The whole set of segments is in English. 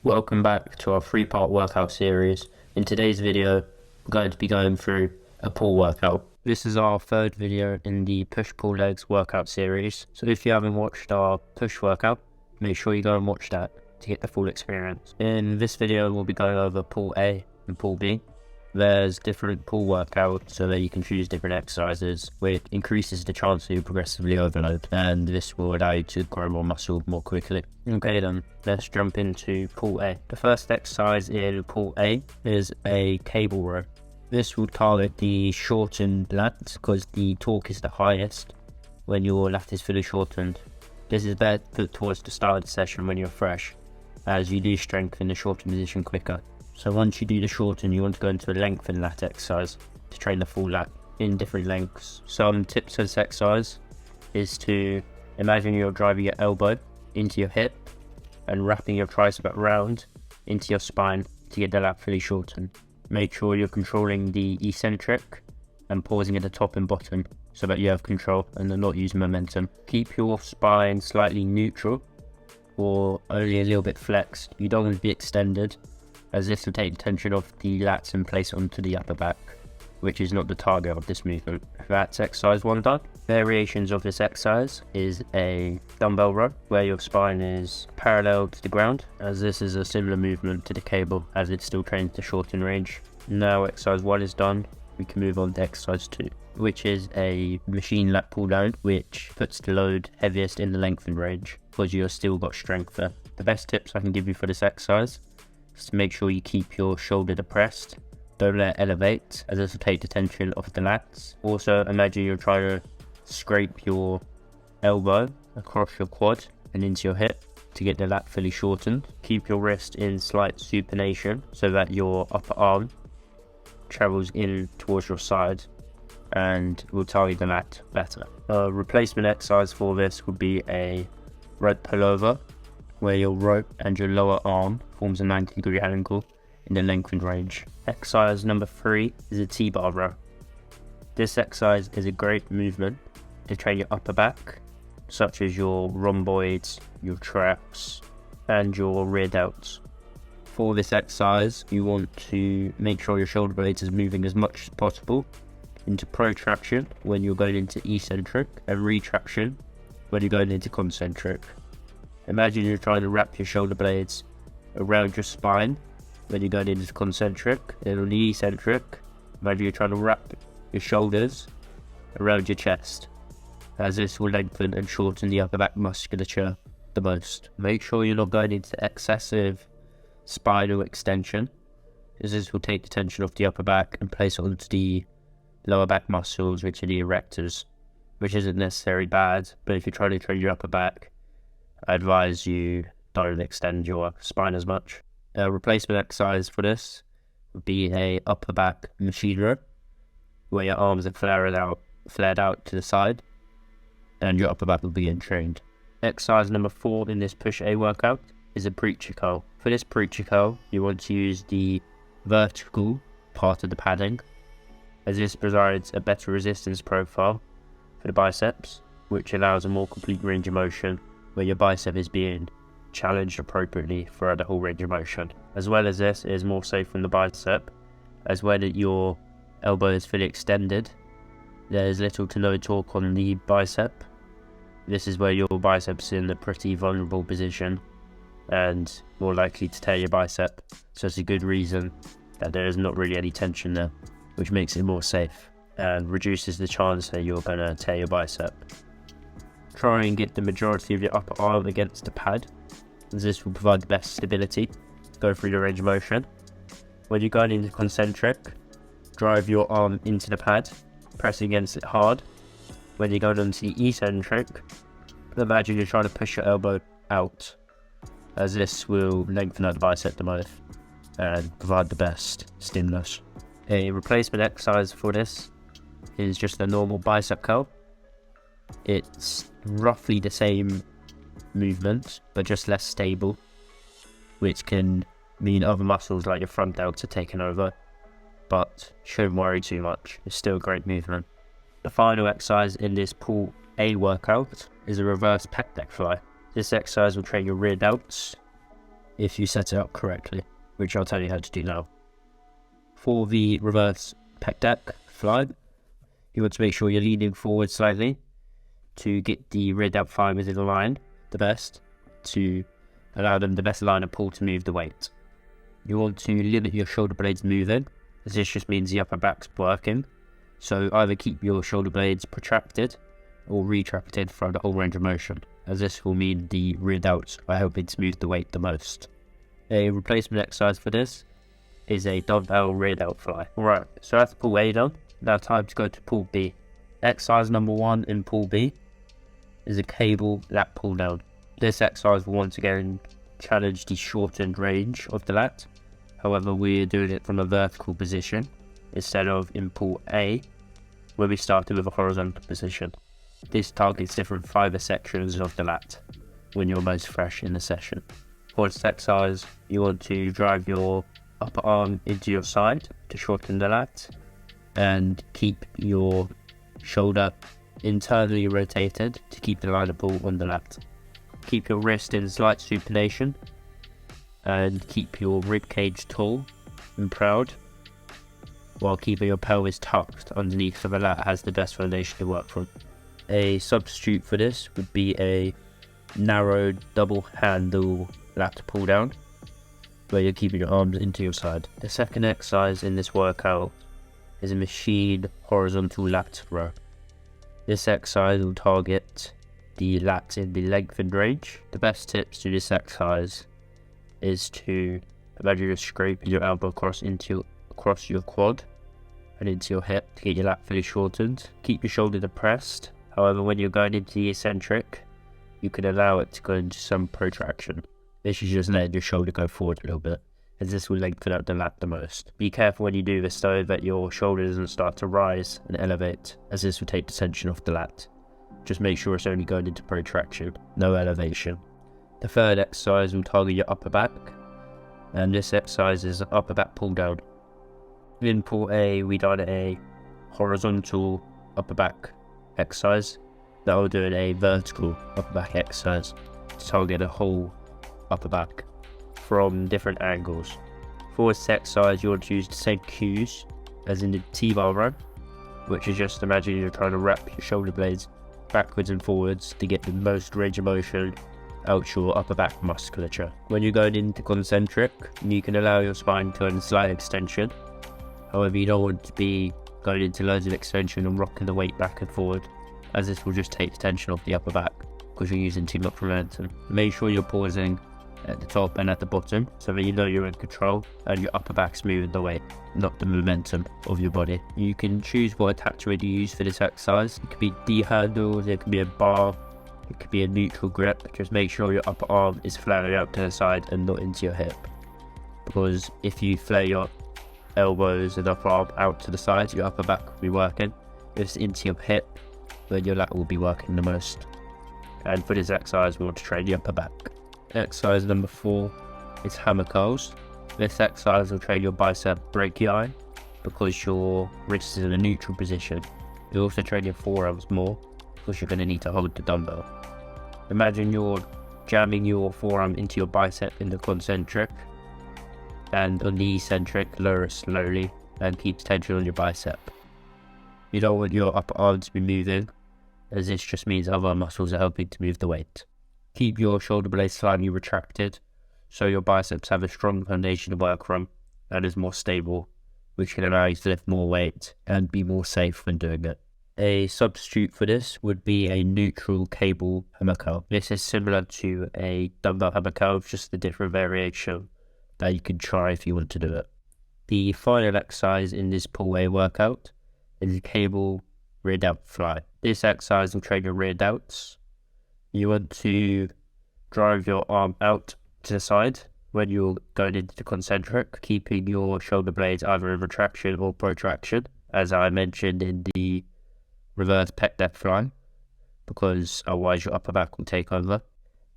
Welcome back to our three-part workout series. In today's video, we're going to be going through a pull workout. This is our third video in the push-pull legs workout series. So if you haven't watched our push workout, make sure you go and watch that to get the full experience. In this video, we'll be going over pull A and pull B. There's different pull workouts so that you can choose different exercises, which increases the chance that you progressively overload, and this will allow you to grow more muscle more quickly. Okay then, let's jump into pull A. The first exercise in pull A is a cable row. This will target the shortened lats because the torque is the highest when your lat is fully shortened. This is better put towards the start of the session when you're fresh, as you do strengthen the shortened position quicker. So once you do the shorten, you want to go into a lengthen lat exercise to train the full lat in different lengths. Some tips for this exercise is to imagine you're driving your elbow into your hip and wrapping your tricep around into your spine to get the lat fully shortened. Make sure you're controlling the eccentric and pausing at the top and bottom so that you have control and not use momentum. Keep your spine slightly neutral or only a little bit flexed. You don't want to be extended, as this will take the tension off the lats and place it onto the upper back, which is not the target of this movement. That's exercise 1 done. Variations of this exercise is a dumbbell row, where your spine is parallel to the ground, as this is a similar movement to the cable, as it still trains the shorten range. Now exercise 1 is done, we can move on to exercise 2, which is a machine lat pull down, which puts the load heaviest in the lengthened range, because you've still got strength there. The best tips I can give you for this exercise is to make sure you keep your shoulder depressed. Don't let it elevate, as this will take the tension off the lats. Also, imagine you're trying to scrape your elbow across your quad and into your hip to get the lat fully shortened. Keep your wrist in slight supination so that your upper arm travels in towards your side and will target the lat better. A replacement exercise for this would be a rope pullover, where your rope and your lower arm forms a 90-degree angle in the lengthened range. Exercise number 3 is a T-bar row. This exercise is a great movement to train your upper back, such as your rhomboids, your traps, and your rear delts. For this exercise, you want to make sure your shoulder blades is moving as much as possible into protraction when you're going into eccentric, and retraction when you're going into concentric. Imagine you're trying to wrap your shoulder blades around your spine when you're going into concentric, and on the eccentric, imagine you're trying to wrap your shoulders around your chest, as this will lengthen and shorten the upper back musculature the most. Make sure you're not going into excessive spinal extension, as this will take the tension off the upper back and place it onto the lower back muscles, which are the erectors, which isn't necessarily bad, but if you're trying to train your upper back, I advise you don't extend your spine as much. A replacement exercise for this would be a upper back machine row, where your arms are flared out to the side, and your upper back will be entrained. Exercise number 4 in this push A workout is a preacher curl. For this preacher curl, you want to use the vertical part of the padding, as this provides a better resistance profile for the biceps, which allows a more complete range of motion, where your bicep is being challenged appropriately for the whole range of motion. As well as this, it is more safe on the bicep, as when your elbow is fully extended, there is little to no torque on the bicep. This is where your biceps in a pretty vulnerable position and more likely to tear your bicep, so it's a good reason that there is not really any tension there, which makes it more safe and reduces the chance that you're going to tear your bicep. Try and get the majority of your upper arm against the pad, as this will provide the best stability to go through the range of motion. When you're going into concentric, drive your arm into the pad, pressing against it hard. When you're going into the eccentric, imagine you're trying to push your elbow out, as this will lengthen out the bicep the most and provide the best stimulus. A replacement exercise for this is just a normal bicep curl. It's roughly the same movement, but just less stable, which can mean other muscles like your front delts are taken over, but shouldn't worry too much. It's still a great movement. The final exercise in this pull A workout is a reverse pec deck fly. This exercise will train your rear delts if you set it up correctly, which I'll tell you how to do now. For the reverse pec deck fly, you want to make sure you're leaning forward slightly to get the rear delt fibers in line the best, to allow them the best line of pull to move the weight. You want to limit your shoulder blades moving, as this just means the upper back's working. So either keep your shoulder blades protracted or retracted throughout the whole range of motion, as this will mean the rear delts are helping to move the weight the most. A replacement exercise for this is a dumbbell rear delt fly. Alright, so that's pull A done. Now time to go to pull B. Exercise number 1 in pull B is a cable lat pull down. This exercise will once again challenge the shortened range of the lat. However, we're doing it from a vertical position instead of in pull A, where we started with a horizontal position. This targets different fiber sections of the lat when you're most fresh in the session. For this exercise, you want to drive your upper arm into your side to shorten the lat and keep your shoulder internally rotated to keep the line of pull on the lat. Keep your wrist in slight supination and keep your rib cage tall and proud, while keeping your pelvis tucked underneath so the lat has the best foundation to work from. A substitute for this would be a narrowed double handle lat pull down, where you're keeping your arms into your side. The second exercise in this workout is a machine horizontal lat row. This exercise will target the lats in the lengthened range. The best tips to this exercise is to imagine you're scraping your elbow across your quad and into your hip to get your lat fully shortened. Keep your shoulder depressed. However, when you're going into the eccentric, you can allow it to go into some protraction. This is just letting your shoulder go forward a little bit, as this will lengthen out the lat the most. Be careful when you do this though that your shoulder doesn't start to rise and elevate, as this will take the tension off the lat. Just make sure it's only going into protraction, no elevation. The third exercise will target your upper back, and this exercise is an upper back pull down. In pull A, we done a horizontal upper back exercise. Now we're doing a vertical upper back exercise to target the whole upper back from different angles. For this exercise, you want to use the same cues as in the T-bar row, which is just imagine you're trying to wrap your shoulder blades backwards and forwards to get the most range of motion out your upper back musculature. When you're going into concentric, you can allow your spine to go in slight extension. However, you don't want to be going into loads of extension and rocking the weight back and forward, as this will just take the tension off the upper back because you're using too much momentum. Make sure you're pausing at the top and at the bottom so that you know you're in control and your upper back's moving the weight, not the momentum of your body. You can choose what attachment you use for this exercise. It could be D handles, it could be a bar, it could be a neutral grip. Just make sure your upper arm is flaring out to the side and not into your hip, because if you flare your elbows and upper arm out to the side, your upper back will be working. If it's into your hip, then your lat will be working the most. And for this exercise, we want to train the upper back. Exercise number 4 is hammer curls. This exercise will train your bicep brachii because your wrist is in a neutral position. You'll also train your forearms more because you're going to need to hold the dumbbell. Imagine you're jamming your forearm into your bicep in the concentric, and on the eccentric, lower it slowly and keep tension on your bicep. You don't want your upper arm to be moving, as this just means other muscles are helping to move the weight. Keep your shoulder blades slightly retracted so your biceps have a strong foundation to work from and is more stable, which can allow you to lift more weight and be more safe when doing it. A substitute for this would be a neutral cable hammer curl. This is similar to a dumbbell hammer curl, just a different variation that you can try if you want to do it. The final exercise in this pull A workout is a cable rear delt fly. This exercise will train your rear delts. You want to drive your arm out to the side when you're going into the concentric, keeping your shoulder blades either in retraction or protraction, as I mentioned in the reverse pec deck fly, because otherwise your upper back will take over.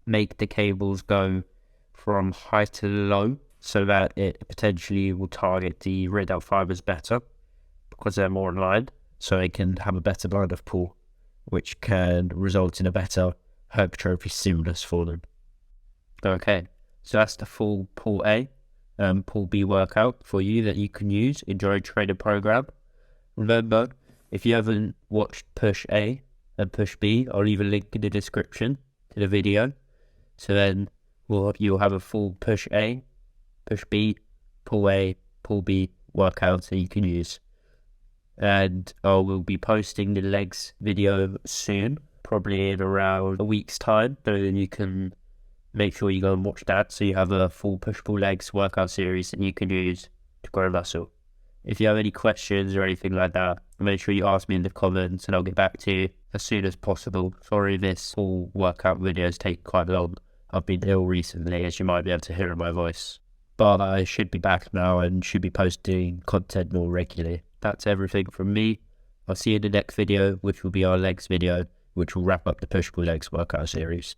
Make the cables go from high to low so that it potentially will target the rear delt fibers better because they're more in line, so it can have a better line of pull, which can result in a better hypertrophy stimulus for them. Okay, So that's the full pull A and pull B workout for you that you can use in your own training program. Remember, if you haven't watched push A and push B, I'll leave a link in the description to the video. So then you'll have a full push A, push B, pull A, pull B workout that you can use. And I will be posting the legs video soon, probably in around a week's time. So then you can make sure you go and watch that, so you have a full push-pull legs workout series that you can use to grow muscle. If you have any questions or anything like that, make sure you ask me in the comments and I'll get back to you as soon as possible. Sorry this full workout videos take quite long. I've been ill recently, as you might be able to hear in my voice. But I should be back now and should be posting content more regularly. That's everything from me. I'll see you in the next video, which will be our legs video, which will wrap up the push-pull legs workout series.